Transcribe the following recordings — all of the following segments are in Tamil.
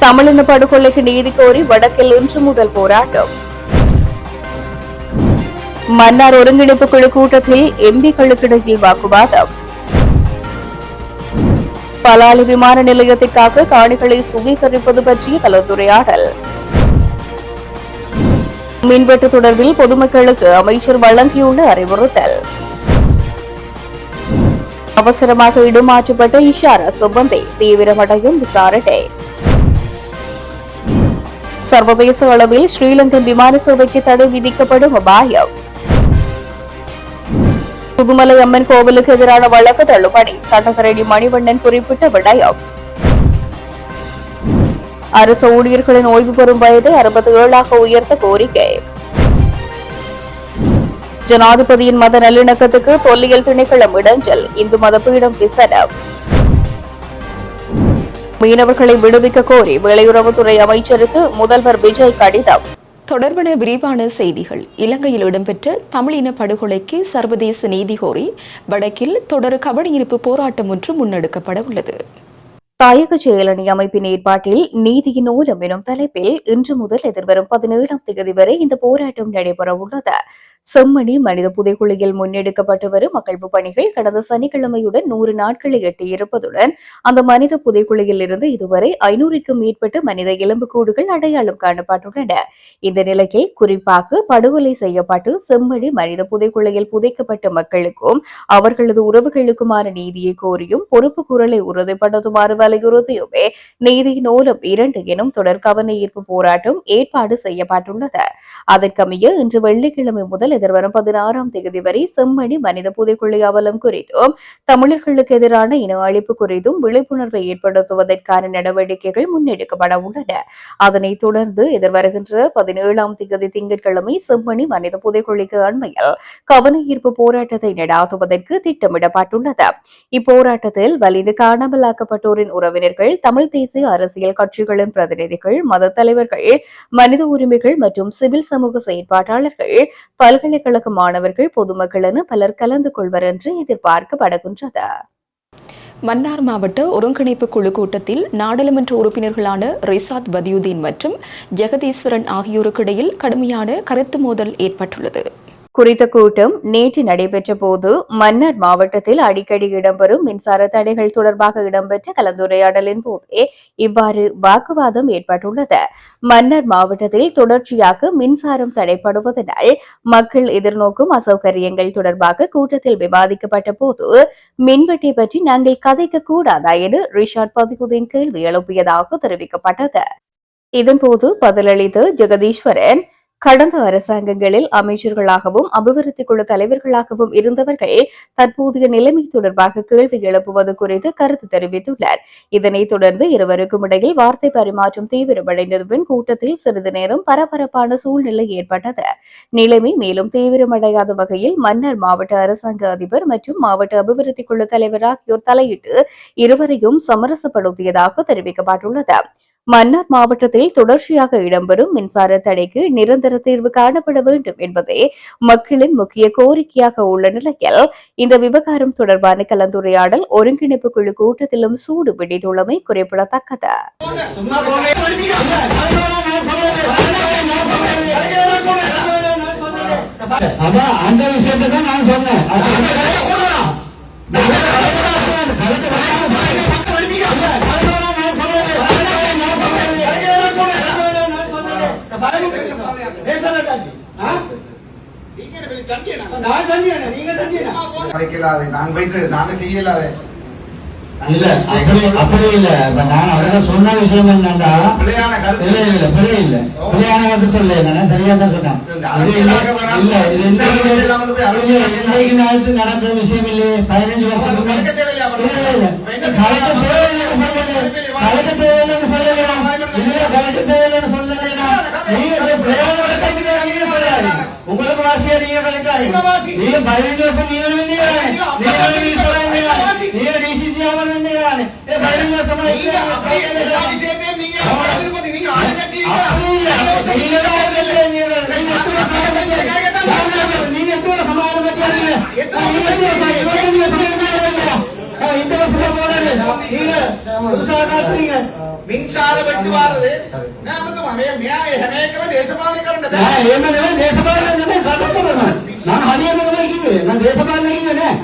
தமிழின படுகொலைக்கு நீதி கோரி வடக்கில் இன்று முதல் போராட்டம். மன்னார் ஒருங்கிணைப்பு குழு கூட்டத்தில் எம்பிக்களுக்கிடையில் வாக்குவாதம். பலாலி விமான நிலையத்திற்காக காணிகளை சுவீகரிப்பது பற்றிய கலந்துரையாடல். மின்வெட்டு தொடர்பில் பொதுமக்களுக்கு அமைச்சர் வழங்கியுள்ள அறிவுறுத்தல். அவசரமாக இடமாற்றப்பட்ட இஷாரா சுபந்தை தீவிரமடையும் விசாரணை. சர்வதேச அளவில் ஸ்ரீலங்கன் விமான சேவைக்கு தடை விதிக்கப்படும் அபாயம். புதுமலை அம்மன் கோவிலுக்கு எதிரான வழக்கு தள்ளுபடி, சட்டத்தரணி மணிவண்ணன் குறிப்பிட்ட விடயம். அரசு ஊழியர்களின் ஓய்வு பெறும் வயது 67ஆக உயர்த்த கோரிக்கை. ஜனாதிபதியின் மத நல்லிணக்கத்துக்கு தொல்லியல் திணைக்களம் இடைஞ்சல், இந்து மத பீடம் விசனம். மீனவர்களை விடுவிக்க கோரி வெளியுறவுத்துறை அமைச்சருக்கு முதல்வர் விஜய் கடிதம். தொடர்பான விரிவான செய்திகள். இலங்கையில் இடம்பெற்ற தமிழின படுகொலைக்கு சர்வதேச நீதி கோரி வடக்கில் தொடர் கவனஈர்ப்பு போராட்டம் ஒன்று முன்னெடுக்கப்பட உள்ளது. தாயக செயலணி அமைப்பின் ஏற்பாட்டில் நீதியின் ஓலம் எனும் தலைப்பில் இன்று முதல் எதிர்வரும் 17ஆம் தேதி வரை இந்த போராட்டம் நடைபெறவுள்ளது. செம்மணி மனித புதைக்குழியில் முன்னெடுக்கப்பட்டு வரும் அகழ்வு பணிகள் கடந்த சனிக்கிழமையுடன் 100 நாட்களை எட்டியிருப்பதுடன் அந்த மனித புதைக்குழியில் இருந்து இதுவரை 500க்கும் மேற்பட்ட மனித எலும்புக்கூடுகள் அடையாளம் காணப்பட்டுள்ளன. இந்த நிலையில் குறிப்பாக படுகொலை செய்யப்பட்டு செம்மணி மனித புதைக்குழியில் புதைக்கப்பட்ட மக்களுக்கும் அவர்களது உறவுகளுக்குமான நீதியை கோரியும் பொறுப்பு குரலை உறுதிப்படுத்துமாறு வலியுறுத்தியுமே நீதியின் ஓலம் 2 எனும் தொடர் கவன ஈர்ப்பு போராட்டம் ஏற்பாடு செய்யப்பட்டுள்ளது. அதற்கமைய இன்று வெள்ளிக்கிழமை முதல் எதிர்வரும் 16ஆம் தேதி வரை செம்மணி மனித புதைக்குழி அவலம் குறித்தும் தமிழர்களுக்கு எதிரான இன அழிப்பு குறித்தும் விழிப்புணர்வை ஏற்படுத்துவதற்கான நடவடிக்கைகள் முன்னெடுக்கப்பட உள்ளன. அதனைத் தொடர்ந்து எதிர்வருகின்ற 17ஆம் தேதி திங்கட்கிழமை செம்மணி மனித புதைக்குழிக்கு அண்மையில் கவன ஈர்ப்பு போராட்டத்தை நடாத்துவதற்கு திட்டமிடப்பட்டுள்ளது. இப்போராட்டத்தில் வலிந்து காணாமலாக்கப்பட்டோரின் உறவினர்கள், தமிழ் தேசிய அரசியல் கட்சிகளின் பிரதிநிதிகள், மத தலைவர்கள், மனித உரிமைகள் மற்றும் சிவில் சமூக செயற்பாட்டாளர்கள், பல்கலைக்கழக மாணவர்கள், பொதுமக்கள் என பலர் கலந்து கொள்வர் என்று எதிர்பார்க்கப்படுகின்றது. மன்னார் மாவட்ட ஒருங்கிணைப்பு குழு கூட்டத்தில் நாடாளுமன்ற உறுப்பினர்களான ரிசாத் பதியுதீன் மற்றும் ஜெகதீஸ்வரன் ஆகியோருக்கு இடையில் கடுமையான கருத்து மோதல் ஏற்பட்டுள்ளது. குறித்த கூட்டம் நேற்று நடைபெற்ற போது மன்னார் மாவட்டத்தில் அடிக்கடி இடம்பெறும் மின்சார தடைகள் தொடர்பாக இடம்பெற்ற கலந்துரையாடலின் போதே இவ்வாறு வாக்குவாதம் ஏற்பட்டுள்ளது. மன்னார் மாவட்டத்தில் தொடர்ச்சியாக மின்சாரம் தடைப்படுவதனால் மக்கள் எதிர்நோக்கும் அசௌகரியங்கள் தொடர்பாக கூட்டத்தில் விவாதிக்கப்பட்ட போது மின்வெட்டை பற்றி நாங்கள் கதைக்க கூடாதா என ரிஷாட் பதியுதீன் கேள்வி எழுப்பியதாக தெரிவிக்கப்பட்டது. இதன்போது பதிலளித்த ஜெகதீஸ்வரன், கடந்த அரசாங்கங்களில் அமைச்சர்களாகவும் அபிவிருத்தி குழு தலைவர்களாகவும் இருந்தவர்கள் தற்போதைய நிலைமை தொடர்பாக கேள்வி எழுப்புவது குறித்து கருத்து தெரிவித்துள்ளார். இதனைத் தொடர்ந்து இருவருக்கும் இடையில் வார்த்தை பரிமாற்றம் தீவிரமடைந்ததுடன் கூட்டத்தில் சிறிது நேரம் பரபரப்பான சூழ்நிலை ஏற்பட்டது. நிலைமை மேலும் தீவிரமடையாத வகையில் மன்னார் மாவட்ட அரசாங்க அதிபர் மற்றும் மாவட்ட அபிவிருத்தி குழு தலைவர் ஆகியோர் தலையிட்டு இருவரையும் சமரசப்படுத்தியதாக தெரிவிக்கப்பட்டுள்ளது. மன்னார் மாவட்டத்தில் தொடர்ச்சியாக இடம்பெறும் மின்சார தடைக்கு நிரந்தர தீர்வு காணப்பட வேண்டும் என்பதே மக்களின் முக்கிய கோரிக்கையாக உள்ள நிலையில் இந்த விவகாரம் தொடர்பான கலந்துரையாடல் ஒருங்கிணைப்பு குழு கூட்டத்திலும் சூடு பிடித்துள்ளமை குறிப்பிடத்தக்கது. அந்த விஷயத்தை தான் நான் சொன்னேன். நாங்க செய்யலாத இல்ல, அப்படி இல்ல. நான் அவர்கள் சொன்ன விஷயம் என்னன்னா பிழையான கருத்து சொல்ல சரியா தான் சொன்னேன். நடக்கிற விஷயம் இல்லையே. 15 வருஷத்துக்கு உங்களுக்கு வாசியா நீங்க நீங்க 15 வருஷம் நீங்க டிசிசி ஆகணும். 15 வருஷமா நீங்க இந்த வருஷமா போறாரு நீங்க புதுசா காட்டுறீங்க මින්සාර වෙට්ටි වාරද නෑ මේ මෙයා හැම එකම දේශපාලනය කරන්න බෑ එහෙම නෙමෙයි දේශපාලනය නෙමෙයි කතා කරනවා මම හරියටම තමයි කිව්වේ මම දේශපාලනය කිව්වේ නෑ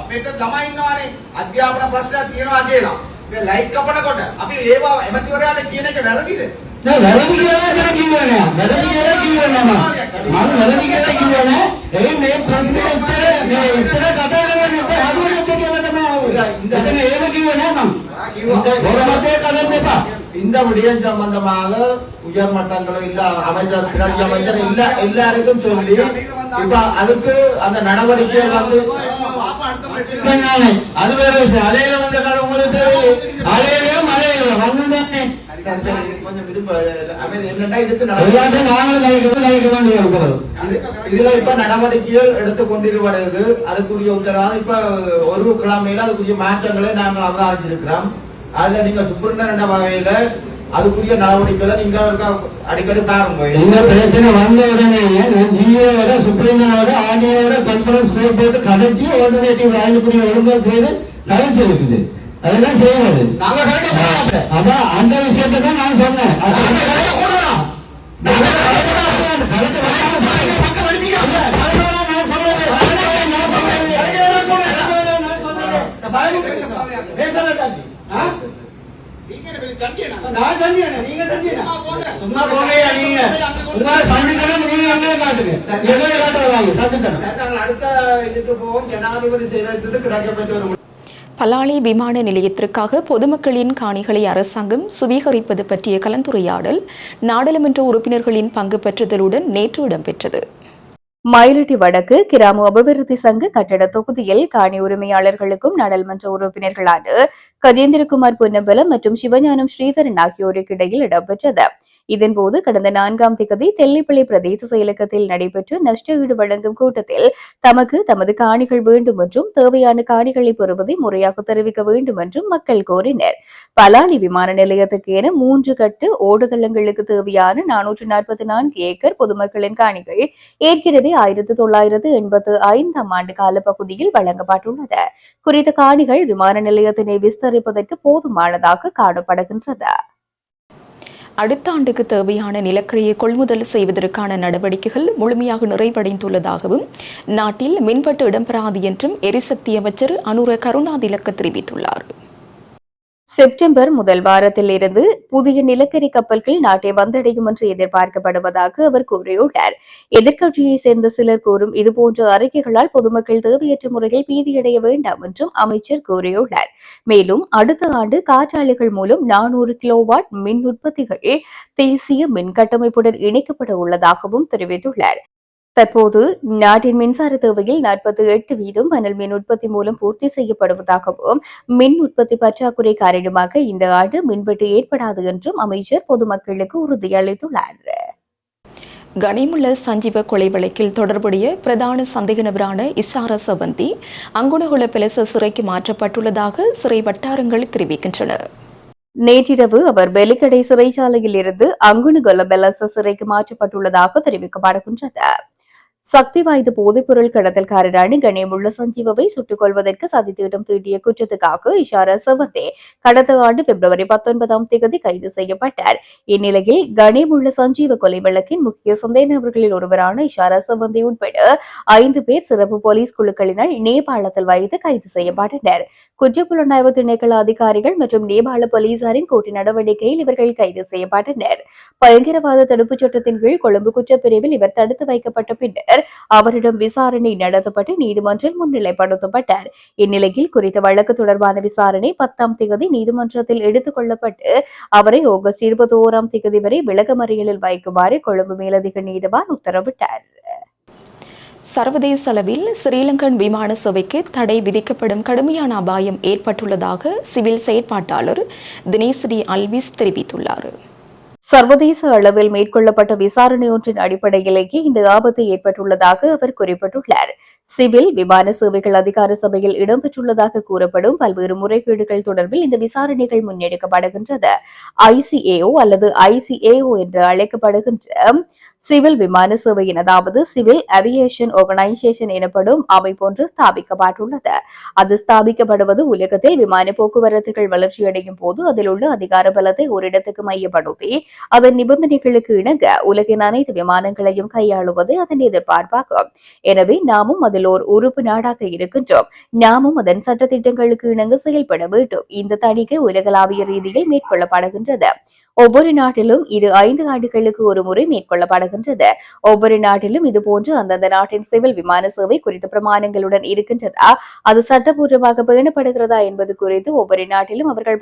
අපිට ළමයි ඉන්නවානේ අධ්‍යාපන ප්‍රශ්නයක් තියෙනවා කියලා මේ ලයිට් කපනකොට අපි ඒවා එමතිවරයාට කියන එක වැරදිද නෑ වැරදි කියලා කිව්වේ නෑ වැරදි කියලා කිව්වේ නෑ මම වැරදි කියලා කිව්වේ නෑ ඒ මේ ප්‍රශ්නේ උත්තර මේ ඉස්සර කතා කරන්නේ හදුවනේ කියලා තමයි ආවේ ඉතින් ඒක කිව්වේ නෑ මම கிவா கலந்து இந்த விடயம் சம்பந்தமாக உயர் மட்டங்களும் இல்ல அமைச்சர் கிளர்ச்சி அமைச்சர் இல்ல எல்லாருக்கும் சொல்லி இப்ப அதுக்கு அந்த நடவடிக்கை வந்து அது வேற விஷயம் அலையில வந்த காலம் உங்களுக்கு தேவையில்லை அலையிலயோ மலையிலோ வந்துதானே கொஞ்சம் விரும்ப என்னடா இதுக்கு இதுல இப்ப நடவடிக்கைகள் எடுத்துக் கொண்டிருப்பது அதுக்குரிய உத்தரவாதம் இப்ப ஒரு கிழமையில அதுக்குரிய மாற்றங்களை நாங்கள் அவதானிச்சிருக்கிறோம் அதுல நீங்க சுப்ரீம் வகையில அதுக்குரிய நடவடிக்கைகளை நீங்க அடிக்கடி பாருங்க இந்த பிரச்சனை வந்த உடனே ஜியோட சுப்ரீமோட ஆர்டிஓட கான்ஃபரன்ஸ் போட்டு கலைச்சி ஆல்டர்னேட்டிவ் ஆய்வுக்குரிய ஒழுங்கு செய்து கலைச்சு இருக்குது அதெல்லாம் செய்யாது அதான் அந்த விஷயத்தை தான் நான் சொன்னேன் அடுத்த இதுக்கு போவோம் ஜனாதிபதி செயலகத்துக்கு கிடைக்கப்பட்ட ஒரு பலாலி விமான நிலையத்திற்காக பொதுமக்களின் காணிகளை அரசாங்கம் சுவீகரிப்பது பற்றிய கலந்துரையாடல் நாடாளுமன்ற உறுப்பினர்களின் பங்கு பெற்றுதலுடன் நேற்று இடம்பெற்றது. மயிலட்டி வடக்கு கிராம அபிவிருத்தி சங்க கட்டட தொகுதியில் காணி உரிமையாளர்களுக்கும் நாடாளுமன்ற உறுப்பினர்களான கஜேந்திரகுமார் பொன்னம்பலம் மற்றும் சிவஞானம் ஸ்ரீதரன் ஆகியோருக்கு இடையில் இடம்பெற்றது. இதன்போது கடந்த 4ஆம் தேதி தெல்லிப்பள்ளி பிரதேச செயலகத்தில் நடைபெற்ற நஷ்ட ஈடு வழங்கும் கூட்டத்தில் தமக்கு தமது காணிகள் வேண்டும் என்றும் தேவையான காணிகளை பெறுவதை முறையாக தெரிவிக்க வேண்டும் என்றும் மக்கள் கோரினர். பலாலி விமான நிலையத்துக்கு என 3 கட்டு ஓடுதளங்களுக்கு தேவையான 444 ஏக்கர் பொதுமக்களின் காணிகள் ஏற்கனவே 1985ஆம் ஆண்டு காலப்பகுதியில் வழங்கப்பட்டுள்ளது. குறித்த காணிகள் விமான நிலையத்தினை விஸ்தரிப்பதற்கு போதுமானதாக காணப்படுகின்றது. அடுத்த ஆண்டுக்கு தேவையான நிலக்கரியை கொள்முதல் செய்வதற்கான நடவடிக்கைகள் முழுமையாக நிறைவடைந்துள்ளதாகவும் நாட்டில் மின்வெட்டு இடம்பெறாது என்றும் எரிசக்தி அமைச்சர் அனுர கருணாதிலக்க தெரிவித்துள்ளார். செப்டம்பர் முதல் வாரத்தில் இருந்து புதிய நிலக்கரி கப்பல்கள் நாட்டை வந்தடையும் என்று எதிர்பார்க்கப்படுவதாக அவர் கூறியுள்ளார். எதிர்க்கட்சியைச் சேர்ந்த சிலர் கூறும் இதுபோன்ற அறிக்கைகளால் பொதுமக்கள் தேவையற்ற முறையில் பீதியடைய வேண்டாம் என்றும் அமைச்சர் கூறியுள்ளார். மேலும் அடுத்த ஆண்டு காற்றாலைகள் மூலம் 400 கிலோவாட் மின் உற்பத்திகள் தேசிய மின் கட்டமைப்புடன் இணைக்கப்பட உள்ளதாகவும் தெரிவித்துள்ளார். தற்போது நாட்டின் மின்சார தேவையில் 48% அனல் மின் உற்பத்தி மூலம் பூர்த்தி செய்யப்படுவதாகவும் மின் உற்பத்தி பற்றாக்குறை காரணமாக இந்த ஆண்டு மின்வெட்டு ஏற்படாது என்றும் அமைச்சர் பொதுமக்களுக்கு உறுதியளித்துள்ளார். கனிமுள்ள சஞ்சீவ கொலை வழக்கில் தொடர்புடைய பிரதான சந்தேக நபரான இசார சவந்தி அங்குணகுல பெலச சிறைக்கு மாற்றப்பட்டுள்ளதாக சிறை வட்டாரங்கள் தெரிவிக்கின்றன. நேற்றிரவு அவர் பெலிக்கடை சிறைச்சாலையில் இருந்து அங்குணுகொல பெலச சிறைக்கு மாற்றப்பட்டுள்ளதாக தெரிவிக்கப்படுகின்றது. சக்தி வாய்ந்த போதைப்பொருள் கடத்தல்காரரான கணேமுள்ள சஞ்சீவவை சுட்டுக் கொள்வதற்கு சதித்திட்டம் தீட்டிய குற்றத்துக்காக இஷாரா சவந்தே கடந்த ஆண்டு பிப்ரவரி 19ஆம் தேதி கைது செய்யப்பட்டார். இந்நிலையில் கணேமுள்ள சஞ்சீவ கொலை வழக்கின் முக்கிய சந்தேக நபர்களில் ஒருவரான இஷாரா சவந்தே உட்பட 5 பேர் சிறப்பு போலீஸ் குழுக்களினால் நேபாளத்தில் வைத்து கைது செய்யப்பட்டனர். குற்றப்புலனாய்வு திணைக்கள அதிகாரிகள் மற்றும் நேபாள போலீசாரின் கூட்டு நடவடிக்கையில் இவர்கள் கைது செய்யப்பட்டனர். பயங்கரவாத தடுப்புச் சட்டத்தின் கீழ் கொழும்பு குற்றப்பிரிவில் இவர் தடுத்து வைக்கப்பட்ட பின்னர் அவரிடம் விசாரணை நடத்தப்பட்டு நீதிமன்றில் முன்னிலைப்படுத்தப்பட்டார். இந்நிலையில் குறித்த வழக்கு தொடர்பான விசாரணை 10ஆம் தேதி நீதிமன்றத்தில் எடுத்துக் கொள்ளப்பட்டு அவரை ஆகஸ்ட் 21ஆம் தேதி வரை விளக்கமறியலில் வைக்குமாறு கொழும்பு மேலதிக நீதிவான் உத்தரவிட்டார். சர்வதேச அளவில் ஸ்ரீலங்கன் விமான சேவைக்கு தடை விதிக்கப்படும் கடுமையான அபாயம் ஏற்பட்டுள்ளதாக சிவில் செயற்பாட்டாளர் தினேஷ் டி அல்விஸ் தெரிவித்துள்ளார். சர்வதேச அளவில் மேற்கொள்ளப்பட்ட விசாரணை ஒன்றின் அடிப்படையிலேயே இந்த ஆபத்து ஏற்பட்டுள்ளதாக அவர் குறிப்பிட்டுள்ளார். சிவில் விமான சேவைகள் அதிகார சபையில் இடம்பெற்றுள்ளதாக கூறப்படும் பல்வேறு முறைகேடுகள் தொடர்பில் இந்த விசாரணைகள் முன்னெடுக்கப்படுகின்றது. ICAO அல்லது ICAO என்று அழைக்கப்படுகின்ற சிவில் விமான சேவையின் அதாவது சிவில் ஏவியேஷன் ஆர்கனைசேஷன் எனப்படும் அமைப்பொன்று ஸ்தாபிக்கப்பட்டுள்ளது. அது ஸ்தாபிக்கப்படுவது உலகத்தில் விமான போக்குவரத்துகள் வளர்ச்சியடையும் போது அதில் உள்ள அதிகார பலத்தை ஒரு இடத்துக்கு மையப்படுத்தி அதன் நிபந்தனைகளுக்கு இணங்க உலகின் அனைத்து விமானங்களையும் கையாளுவது அதன் எதிர்பார்ப்பாகும். எனவே நாமும் அதில் ஓர் உறுப்பு நாடாக இருக்கின்றோம். நாமும் அதன் சட்டத்திட்டங்களுக்கு இணங்க செயல்பட வேண்டும். இந்த தணிக்கை உலகளாவிய ரீதியில் மேற்கொள்ளப்படுகின்றது. ஒவ்வொரு நாட்டிலும் இது 5 ஆண்டுகளுக்கு ஒரு முறை மேற்கொள்ளப்படுகின்றது. ஒவ்வொரு நாட்டிலும் இதுபோன்று அந்தந்த நாட்டின் சிவில் விமான சேவை குறித்த பிரமாணங்களுடன் இருக்கின்றதா, அது சட்டபூர்வமாக பேணப்படுகிறதா என்பது குறித்து ஒவ்வொரு நாட்டிலும் அவர்கள்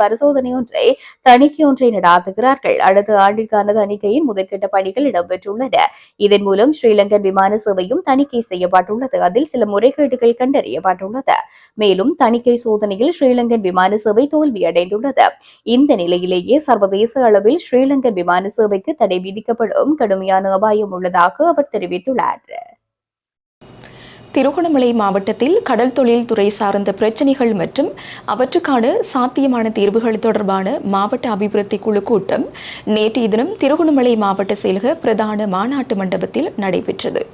தணிக்கை ஒன்றை நடாத்துகிறார்கள். அடுத்த ஆண்டிற்கான தணிக்கையின் முதற்கட்ட பணிகள் இடம்பெற்றுள்ளன. இதன் மூலம் ஸ்ரீலங்கன் விமான சேவையும் தணிக்கை செய்யப்பட்டுள்ளது. அதில் சில முறைகேடுகள் கண்டறியப்பட்டுள்ளது. மேலும் தணிக்கை சோதனையில் ஸ்ரீலங்கன் விமான சேவை தோல்வியடைந்துள்ளது. இந்த நிலையிலேயே சர்வதேச அளவில் ஸ்ரீலங்கன் விமான சேவைக்கு தடை விதிக்கப்படும் கடுமையான அபாயம் உள்ளதாக அவர் தெரிவித்துள்ளார். திருகோணமலை மாவட்டத்தில் கடல் தொழில் துறை சார்ந்த பிரச்சினைகள் மற்றும் அவற்றுக்கான சாத்தியமான தீர்வுகள் தொடர்பான மாவட்ட அபிவிருத்தி குழு கூட்டம் நேற்றைய தினம் திருகோணமலை மாவட்ட செயலக பிரதான மாநாட்டு மண்டபத்தில் நடைபெற்றது.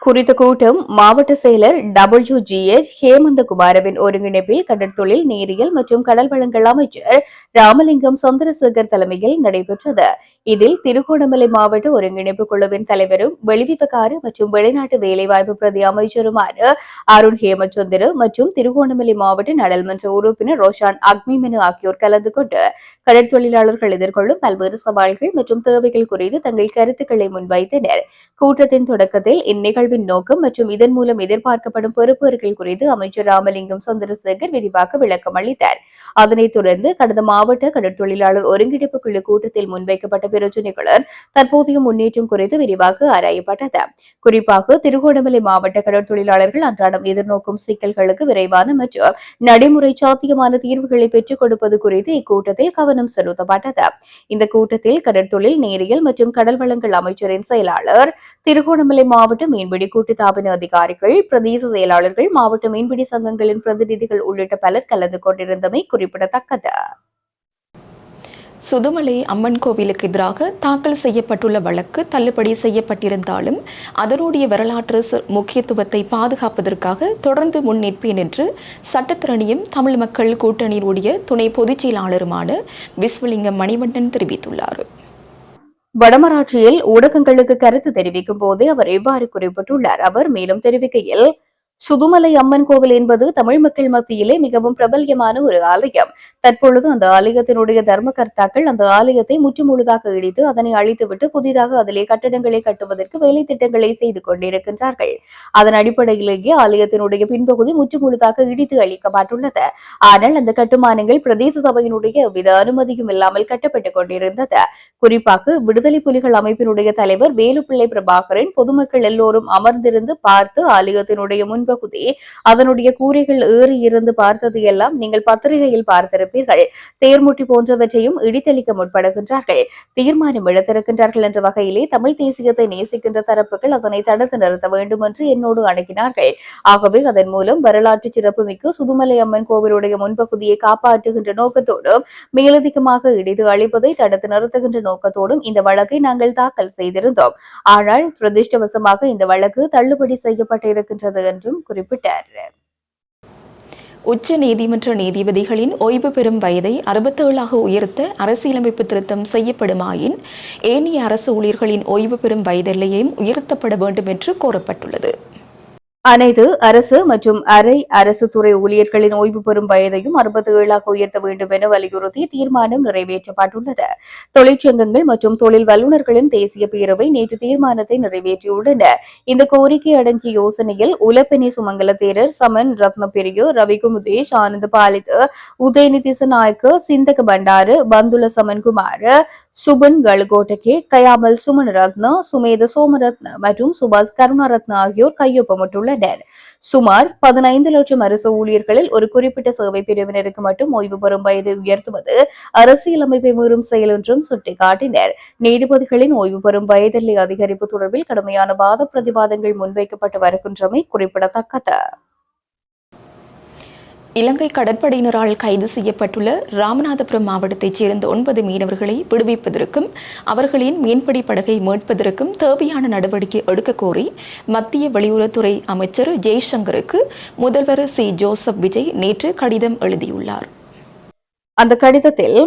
குறித்த கூட்டம் மாவட்ட செயலர் WGH ஹேமந்தகுமாரவின் ஒருங்கிணைப்பில் கடற்தொழில், நீரியல் மற்றும் கடல் வளங்கள் அமைச்சர் ராமலிங்கம் சந்திரசேகர் தலைமையில் நடைபெற்றது. இதில் திருகோணமலை மாவட்ட ஒருங்கிணைப்பு குழுவின் தலைவரும் வெளிவிவகார மற்றும் வெளிநாட்டு வேலைவாய்ப்பு பிரதி அமைச்சருமான அருண் ஹேமச்சந்திர மற்றும் திருகோணமலை மாவட்ட நாடாளுமன்ற உறுப்பினர் ரோஷான் அக்மிமெனு ஆகியோர் கலந்து கொண்டு கடற்தொழிலாளர்கள் எதிர்கொள்ளும் பல்வேறு சவால்கள் மற்றும் தேவைகள் குறித்து தங்கள் கருத்துக்களை முன்வைத்தனர். கூட்டத்தின் தொடக்கத்தில் இந்நிகழ்வு நோக்கம் மற்றும் இதன் மூலம் எதிர்பார்க்கப்படும் பெறுபேறுகள் குறித்து அமைச்சர் ராமலிங்கம் சந்திரசேகர் விரிவாக விளக்கம் அளித்தார். அதனைத் தொடர்ந்து கடந்த மாவட்ட கடற்தொழிலாளர் ஒருங்கிணைப்பு குழு கூட்டத்தில் முன்வைக்கப்பட்ட பிரச்சினைகளுடன் தற்போதைய முன்னேற்றம் குறித்து விரிவாக ஆராயப்பட்டது. குறிப்பாக திருகோணமலை மாவட்ட கடற்தொழிலாளர்கள் அன்றாடம் எதிர்நோக்கும் சிக்கல்களுக்கு விரைவான மற்றும் நடைமுறை சாத்தியமான தீர்வுகளை பெற்றுக் கொடுப்பது குறித்து இக்கூட்டத்தில் கவனம் செலுத்தப்பட்டது. இந்த கூட்டத்தில் கடற்தொழில், நீரியல் மற்றும் கடல் வளங்கள் அமைச்சரின் செயலாளர், திருகோணமலை மாவட்ட மீன்பிடி கூட்டுத்தாபன அதிகாரிகள், பிரதேச செயலாளர்கள், மாவட்ட மீன்பிடி சங்கங்களின் பிரதிநிதிகள் உள்ளிட்ட பலர் கலந்து கொண்டிருந்தமை குறிப்பிடத்தக்கது. சுதுமலை அம்மன் கோவிலுக்கு எதிராக தாக்கல் செய்யப்பட்டுள்ள வழக்கு தள்ளுபடி செய்யப்பட்டிருந்தாலும் அதனுடைய வரலாற்று முக்கியத்துவத்தை பாதுகாப்பதற்காக தொடர்ந்து முன்னிற்பேன் என்று சட்டத்திரணியும் தமிழ் மக்கள் கூட்டணியினுடைய துணை பொதுச் செயலாளருமான விஸ்வலிங்கம் மணிவண்ணன் தெரிவித்துள்ளார். வடமராட்சியில் ஊடகங்களுக்கு கருத்து தெரிவிக்கும் போதே அவர் இவ்வாறு குறிப்பிட்டுள்ளார். அவர் மேலும் தெரிவிக்கையில், சுதுமலை அம்மன் கோவில் என்பது தமிழ் மக்கள் மத்தியிலே மிகவும் பிரபல்யமான ஒரு ஆலயம். தற்பொழுது அந்த ஆலயத்தினுடைய தர்மகர்த்தாக்கள் அந்த ஆலயத்தை முற்றுமுழுதாக இடித்து அதனை அழித்துவிட்டு புதிதாக அதிலே கட்டடங்களை கட்டுவதற்கு வேலை திட்டங்களை செய்து கொண்டிருக்கின்றார்கள். அதன் அடிப்படையிலேயே ஆலயத்தினுடைய பின்பகுதி முற்றுமுழுதாக இடித்து அளிக்கப்பட்டுள்ளது. ஆனால் அந்த கட்டுமானங்கள் பிரதேச சபையினுடைய எவ்வித அனுமதியும் இல்லாமல் கட்டப்பட்டுக் கொண்டிருந்தது. குறிப்பாக விடுதலை புலிகள் அமைப்பினுடைய தலைவர் வேலுப்பிள்ளை பிரபாகரன் பொதுமக்கள் எல்லோரும் அமர்ந்திருந்து பார்த்து ஆலயத்தினுடைய முன்பகுதி அதனுடைய கூரைகள் ஏறி இருந்து பார்த்தது எல்லாம் நீங்கள் பத்திரிகையில் பார்த்திருப்பீர்கள். தேர்முட்டி போன்றவற்றையும் இடித்தளிக்க முற்படுகின்றார்கள். தீர்மானம் எடுத்திருக்கின்றார்கள் என்ற வகையிலே தமிழ் தேசியத்தை நேசிக்கின்ற தரப்புகள் அதனை தடுத்து நிறுத்த வேண்டும் என்று என்னோடு அணுகினார்கள். ஆகவே அதன் மூலம் வரலாற்று சிறப்புமிக்க சுதுமலை அம்மன் கோவிலுடைய முன்பகுதியை காப்பாற்றுகின்ற நோக்கத்தோடும் மேலதிகமாக இடித்து அழிப்பதை தடுத்து நிறுத்துகின்ற நோக்கத்தோடும் இந்த வழக்கை நாங்கள் தாக்கல் செய்திருந்தோம். ஆனால் துரதிருஷ்டவசமாக இந்த வழக்கு தள்ளுபடி செய்யப்பட்டிருக்கின்றது என்றும் குறிப்பிட்டார். உச்ச நீதிமன்ற நீதிபதிகளின் ஓய்வு பெறும் வயதை 67ஆக உயர்த்த அரசியலமைப்பு திருத்தம் செய்யப்படுமாயின் ஏனைய அரசு ஊழியர்களின் ஓய்வு பெறும் வயதெல்லையையும் உயர்த்தப்பட வேண்டும் என்று கோரப்பட்டுள்ளது. அனைத்து அரசு மற்றும் அரை அரசு துறை ஊழியர்களின் ஓய்வு பெறும் வயதையும் 67ஆக உயர்த்த வேண்டும் என வலியுறுத்தி தீர்மானம் நிறைவேற்றப்பட்டுள்ளது. தொழிற்சங்கங்கள் மற்றும் தொழில் வல்லுநர்களின் தேசிய பேரவை நேற்று தீர்மானத்தை நிறைவேற்றியுள்ளன. இந்த கோரிக்கை அடங்கிய யோசனையில் உலப்பெனி சுமங்கல தேரர், சமன் ரத்னபிரியோ, ரவிகுமுதேஷ், ஆனந்த பாலித், உதயநிதி திசாநாயக்க, சிந்தக பண்டாரு, பந்துல சமன்குமார், சுபன் கலுகோட்டகே, கயாமல் சுமனரத்ன, சுமேத சோமரத்ன மற்றும் சுபாஷ் கருணாரத்ன ஆகியோர் கையொப்பமிட்டுள்ளனர். சுமார் 15 லட்சம் அரசு ஊழியர்களில் ஒரு குறிப்பிட்ட சேவை பிரிவினருக்கு மட்டும் ஓய்வு பெறும் வயதை உயர்த்துவது அரசியலமைப்பை மீறும் செயல் என்றும் சுட்டிக்காட்டினர். நீதிபதிகளின் ஓய்வு பெறும் வயதெல்லை அதிகரிப்பு தொடர்பில் கடுமையான வாத பிரதிவாதங்கள் முன்வைக்கப்பட்டு வருகின்றமை குறிப்பிடத்தக்கது. இலங்கை கடற்படையினரால் கைது செய்யப்பட்டுள்ள ராமநாதபுரம் மாவட்டத்தைச் சேர்ந்த 9 மீனவர்களை விடுவிப்பதற்கும் அவர்களின் மீன்பிடி படகை மீட்பதற்கும் தேவையான நடவடிக்கை எடுக்க கோரி மத்திய வெளியுறவுத்துறை அமைச்சர் ஜெய்சங்கருக்கு முதல்வர் சி ஜோசப் விஜய் நேற்று கடிதம் எழுதியுள்ளார். அந்த கடிதத்தில்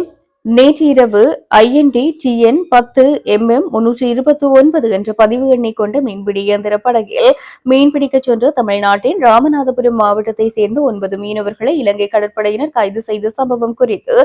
நேற்று இரவு IND-TN 10 MM 329 என்ற பதிவு எண்ணை கொண்ட மீன்பிடி இயந்திர படகில் மீன்பிடிக்கச் சென்ற தமிழ்நாட்டின் ராமநாதபுரம் மாவட்டத்தை சேர்ந்த 9 மீனவர்களை இலங்கை கடற்படையினர் கைது செய்த சம்பவம் குறித்து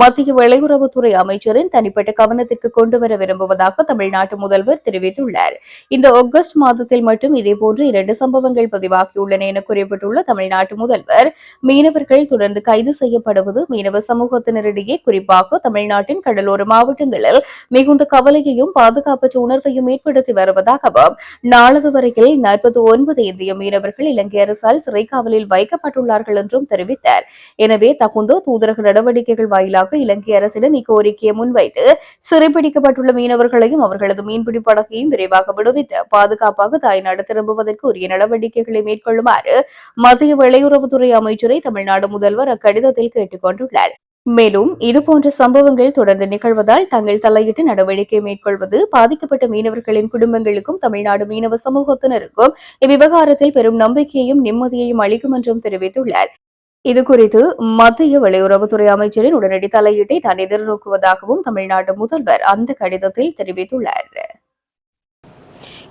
மத்திய வெளியுறவுத்துறை அமைச்சரின் தனிப்பட்ட கவனத்திற்கு கொண்டுவர விரும்புவதாக தமிழ்நாட்டு முதல்வர் தெரிவித்துள்ளார். இந்த ஆகஸ்ட் மாதத்தில் மட்டும் இதேபோன்று 2 சம்பவங்கள் பதிவாகியுள்ளன என குறிப்பிட்டுள்ள தமிழ்நாட்டு முதல்வர், மீனவர்கள் தொடர்ந்து கைது செய்யப்படுவது மீனவ சமூகத்தினரிடையே குறிப்பாக தமிழ்நாட்டின் கடலோர மாவட்டங்களில் மிகுந்த கவலையையும் பாதுகாப்பற்ற உணர்வையும் ஏற்படுத்தி வருவதாகவும், நாளது வரையில் 49 இந்திய மீனவர்கள் இலங்கை அரசால் சிறை காவலில் வைக்கப்பட்டுள்ளார்கள் என்றும் தெரிவித்தார். எனவே தகுந்த தூதரக நடவடிக்கைகள் வாயிலாக இலங்கை அரசிடம் இக்கோரிக்கையை முன்வைத்து சிறைப்பிடிக்கப்பட்டுள்ள மீனவர்களையும் அவர்களது மீன்பிடி படகையும் விரைவாக விடுவித்து பாதுகாப்பாக தாய்நாடு திரும்புவதற்கு உரிய நடவடிக்கைகளை மேற்கொள்ளுமாறு மத்திய வெளியுறவுத்துறை அமைச்சரை தமிழ்நாடு முதல்வர் அக்கடிதத்தில் கேட்டுக் கொண்டுள்ளார். மேலும் இதுபோன்ற சம்பவங்கள் தொடர்ந்து நிகழ்வதால் தாங்கள் தலையிட்டு நடவடிக்கை மேற்கொள்வது பாதிக்கப்பட்ட மீனவர்களின் குடும்பங்களுக்கும் தமிழ்நாடு மீனவ சமூகத்தினருக்கும் இவ்விவகாரத்தில் பெரும் நம்பிக்கையையும் நிம்மதியையும் அளிக்கும் என்றும் தெரிவித்துள்ளார். இதுகுறித்து மத்திய வெளியுறவுத்துறை அமைச்சரின் உடனடி தலையீட்டை தான் எதிர்நோக்குவதாகவும் தமிழ்நாடு முதல்வர் அந்த கடிதத்தில் தெரிவித்துள்ளார்.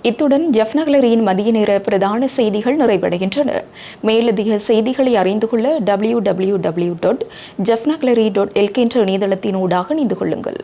இத்துடன் ஜெஃப்னக்லரியின் மதிய நேர பிரதான செய்திகள் நிறைவடைகின்றன. மேலதிக செய்திகளை அறிந்து கொள்ள www.jeffnaglary.lk என்ற இணையதளத்தினூடாக இணைந்து கொள்ளுங்கள்.